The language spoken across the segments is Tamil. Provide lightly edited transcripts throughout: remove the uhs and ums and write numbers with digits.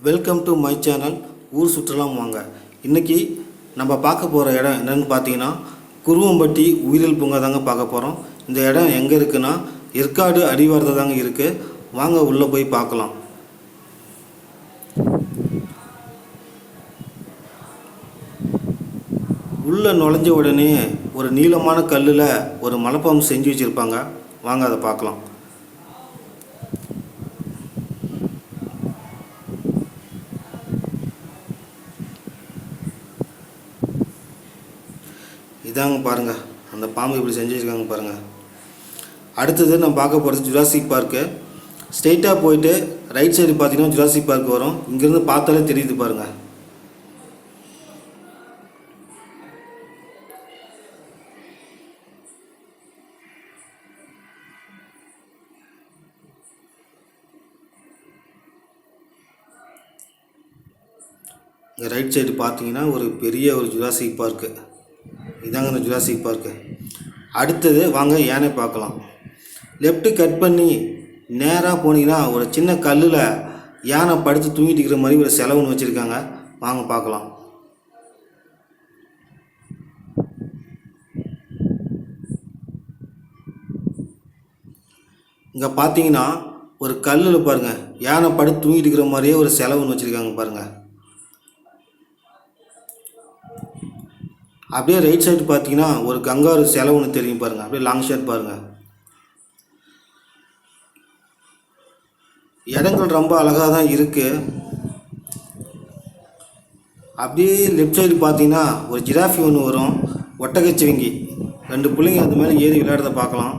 வெல்கம் டு மை சேனல் ஊர் சுற்றலாம் வாங்க. இன்றைக்கி நம்ம பார்க்க போகிற இடம் என்னென்னு பார்த்தீங்கன்னா குருவம்பட்டி உயிரியல் பூங்கா தாங்க பார்க்க போகிறோம். இந்த இடம் எங்கே இருக்குன்னா ஏற்காடு அடிவாரத்தில் தாங்க இருக்குது. வாங்க உள்ளே போய் பார்க்கலாம். உள்ளே நுழைஞ்ச உடனே ஒரு நீளமான கல்லில் ஒரு மலைப்பாம்பு செஞ்சு வச்சுருப்பாங்க. வாங்க அதை பார்க்கலாம். இதாங்க பாருங்கள், அந்த பாம்பு இப்படி செஞ்சு வச்சுருக்காங்க பாருங்கள். அடுத்தது நம்ம பார்க்க போகிறது ஜுராசிக் பார்க்கு. ஸ்ட்ரெயிட்டாக போயிட்டு ரைட் சைடு பார்த்தீங்கன்னா ஜுராசிக் பார்க் வரும். இங்கேருந்து பார்த்தாலே தெரியுது பாருங்கள். இங்கே ரைட் சைடு பார்த்தீங்கன்னா ஒரு பெரிய ஒரு ஜுராசிக் பார்க்கு. இதாங்க இந்த ஜுராசிக் பார்க்கு. அடுத்தது வாங்க யானை பார்க்கலாம். லெஃப்ட்டு கட் பண்ணி நேராக போனீங்கன்னா ஒரு சின்ன கல்லில் யானை படுத்து தூங்கிட்டு இருக்கிற மாதிரி ஒரு சிலை ஒன்று வச்சுருக்காங்க. வாங்க பார்க்கலாம். இங்கே பார்த்தீங்கன்னா ஒரு கல்லில் பாருங்கள் யானை படுத்து தூங்கிட்டு இருக்கிற மாதிரியே ஒரு சிலை ஒன்று வச்சுருக்காங்க பாருங்கள். அப்படியே ரைட் சைடு பார்த்தீங்கன்னா ஒரு கங்காரு சிலை ஒன்று தெரியும் பாருங்கள். அப்படியே லாங் ஷாட் பாருங்கள். இடங்கள் ரொம்ப அழகாக தான் இருக்குது. அப்படியே லெஃப்ட் சைடு பார்த்தீங்கன்னா ஒரு ஜிராஃபி ஒன்று வரும், ஒட்டகச்சிவிங்கி. 2 பிள்ளைங்க அது மேலே ஏறி விளையாடுறத பார்க்கலாம்.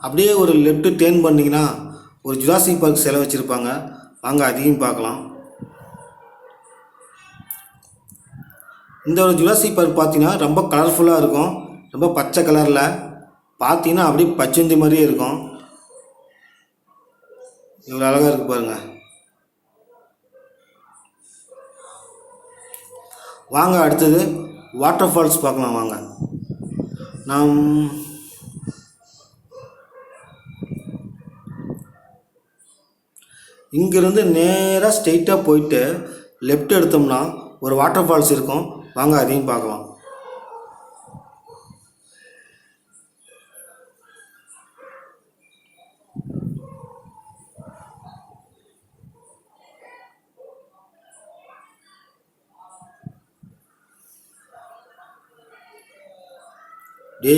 அப்படியே ஒரு லெஃப்ட்டு டேர்ன் பண்ணிங்கன்னா ஒரு ஜுராசிக் பார்க் சிலை வச்சுருப்பாங்க. வாங்க அதையும் பார்க்கலாம். இந்த ஒரு ஜுராசிக் பார்க் பார்த்தீங்கன்னா ரொம்ப கலர்ஃபுல்லாக இருக்கும். ரொம்ப பச்சை கலரில் பார்த்தீங்கன்னா அப்படியே பச்சந்தி மாதிரியே இருக்கும். இவ்வளோ அழகாக இருக்குது பாருங்கள். வாங்க அடுத்தது வாட்டர் ஃபால்ஸ் பார்க்கலாம். வாங்க நாம் இங்கேருந்து நேராக ஸ்ட்ரெயிட்டாக போயிட்டு லெஃப்ட் எடுத்தோம்னா ஒரு வாட்டர் ஃபால்ஸ் இருக்கும். வாங்க அதையும் பார்க்கலாம்.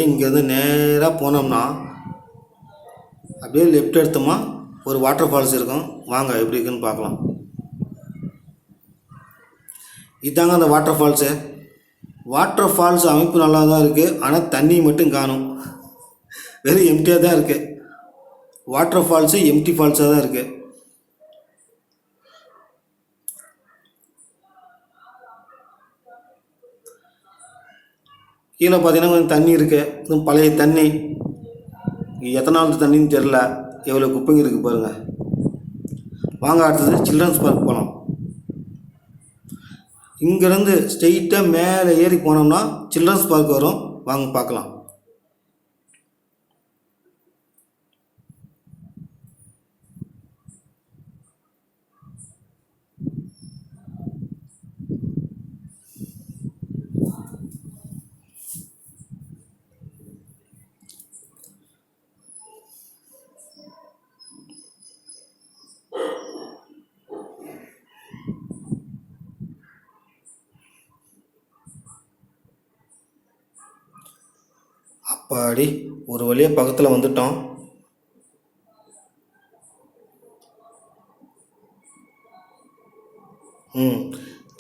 இங்கேருந்து நேராக போனோம்னா அப்படியே லெஃப்ட் எடுத்தோமா ஒரு வாட்டர் ஃபால்ஸ் இருக்கும். வாங்க எப்படி இருக்குன்னு பார்க்கலாம். இதாங்க அந்த வாட்டர் ஃபால்ஸு. வாட்டர் ஃபால்ஸ் அமைப்பு நல்லா தான் இருக்குது, ஆனால் தண்ணி மட்டும் காணும். வெறும் எம்டியாக தான் இருக்குது. வாட்டர் ஃபால்ஸு எம்டி ஃபால்ஸாக தான் இருக்குது. கீழே பார்த்தீங்கன்னா கொஞ்சம் தண்ணி இருக்குது. இன்னும் பழைய தண்ணி, எத்தனை நாள் தண்ணின்னு தெரில. எவ்வளோ குப்பைங்க இருக்குது பாருங்கள். வாங்க அடுத்தது சில்ட்ரன்ஸ் பார்க் போகலாம். இங்கேருந்து ஸ்ட்ரெயிட்டாக மேலே ஏறி போனோம்னா சில்ட்ரன்ஸ் பார்க் வரும். வாங்க பார்க்கலாம். அப்பாடி ஒரு வழியாக பக்கத்தில் வந்துட்டோம்.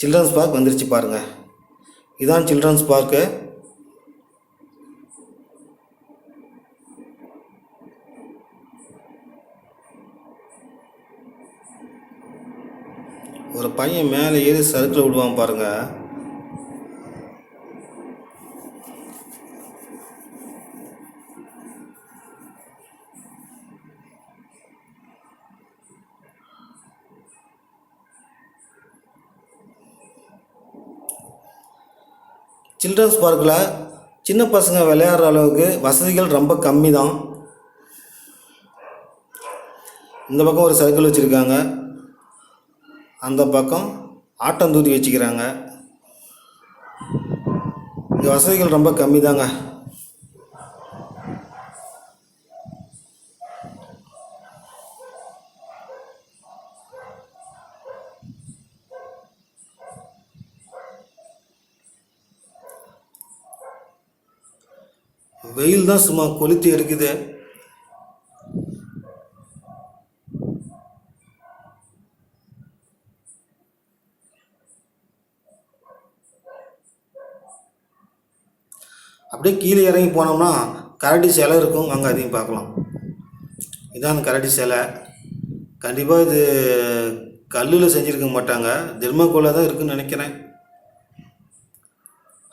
சில்ட்ரன்ஸ் பார்க் வந்துருச்சு பாருங்கள். இதான் சில்ட்ரன்ஸ் பார்க்கு. ஒரு பையன் மேலே ஏறி சறுக்கில் விடுவான் பாருங்கள். சில்ட்ரன்ஸ் பார்க்கில் சின்ன பசங்க விளையாடுற அளவுக்கு வசதிகள் ரொம்ப கம்மி தான். இந்த பக்கம் ஒரு சர்க்கிள் வச்சுருக்காங்க, அந்த பக்கம் ஆட்டந்தூதி வச்சுக்கிறாங்க. இங்கே வசதிகள் ரொம்ப கம்மி தாங்க. வெயில் தான் சும்மா கொளுத்தி எடுக்குது. அப்படியே கீழே இறங்கி போனோம்னா கரடி சிலை இருக்கும், அங்கே அதையும் பார்க்கலாம். இதான் அந்த கரடி சிலை. கண்டிப்பாக இது கல்லில் செஞ்சுருக்க மாட்டாங்க, தெர்மாக்கோலில் தான் இருக்குதுன்னு நினைக்கிறேன்.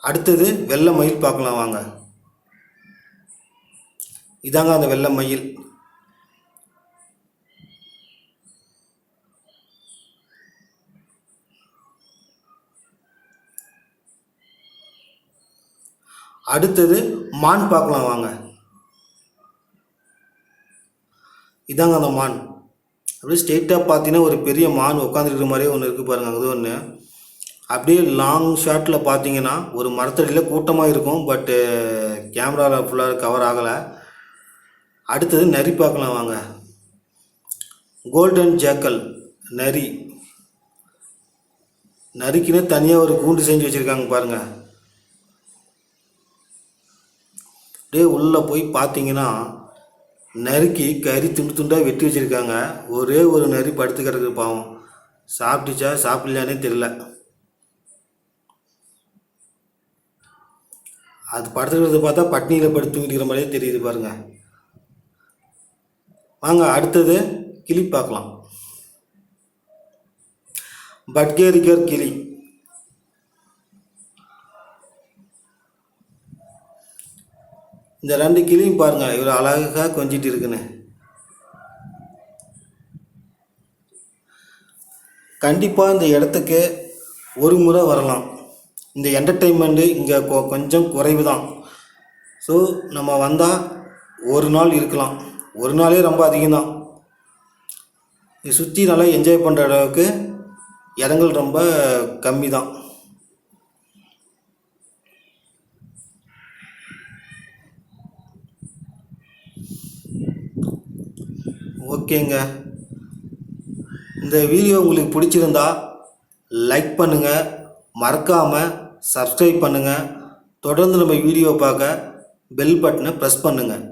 அடுத்தது வெள்ளை மயில் பார்க்கலாம் வாங்க. இதாங்க அந்த வெள்ளை மயில். அடுத்தது மான் பார்க்கலாம் வாங்க. இதாங்க அந்த மான். அப்படியே ஸ்ட்ரெயிட்டாக பார்த்தீங்கன்னா ஒரு பெரிய மான் உட்காந்துருக்கிற மாதிரியே ஒன்று இருக்குது பாருங்கள், அது ஒன்று. அப்படியே லாங் ஷாட்டில் பார்த்தீங்கன்னா ஒரு மரத்தடியில் கூட்டமாக இருக்கும், பட்டு கேமராவில் ஃபுல்லாக கவர் ஆகலை. அடுத்தது நரி பார்க்கலாம் வாங்க. கோல்டன் ஜாக்கல் நரி. நரிக்குன்னு தனியாக ஒரு கூண்டு செஞ்சு வச்சுருக்காங்க பாருங்கள். அப்படியே உள்ளே போய் பார்த்தீங்கன்னா நரிக்கு கறி துண்டு துண்டாக வெட்டி வச்சுருக்காங்க. ஒரே ஒரு நரி படுத்து கிடக்கு பாவம். சாப்பிட்டுச்சா சாப்பிடலானே தெரியல. அது படுத்துக்கிறத பார்த்தா பட்னியில் படுத்து தூங்கிக்கிற மாதிரியே தெரியுது பாருங்கள். வாங்க அடுத்தது கிளி பார்க்கலாம். பட்கேரிக்கர் கிளி. இந்த 2 கிளியும் பாருங்கள் இவ்வளோ அழகாக கொஞ்சிட்டு இருக்குன்னு. கண்டிப்பாக இந்த இடத்துக்கு ஒரு முறை வரலாம். இந்த என்டர்டெயின்மெண்ட்டு இங்கே கொஞ்சம் குறைவு தான். ஸோ நம்ம வந்தால் ஒரு நாள் இருக்கலாம், ஒரு நாளே ரொம்ப அதிகம்தான். இது சுற்றி நல்லா என்ஜாய் பண்ணுற அளவுக்கு இடங்கள் ரொம்ப கம்மி தான். ஓகேங்க, இந்த வீடியோ உங்களுக்கு பிடிச்சிருந்தா லைக் பண்ணுங்கள், மறக்காமல் சப்ஸ்கிரைப் பண்ணுங்கள். தொடர்ந்து நம்ம வீடியோ பார்க்க பெல் பட்டனை ப்ரெஸ் பண்ணுங்கள்.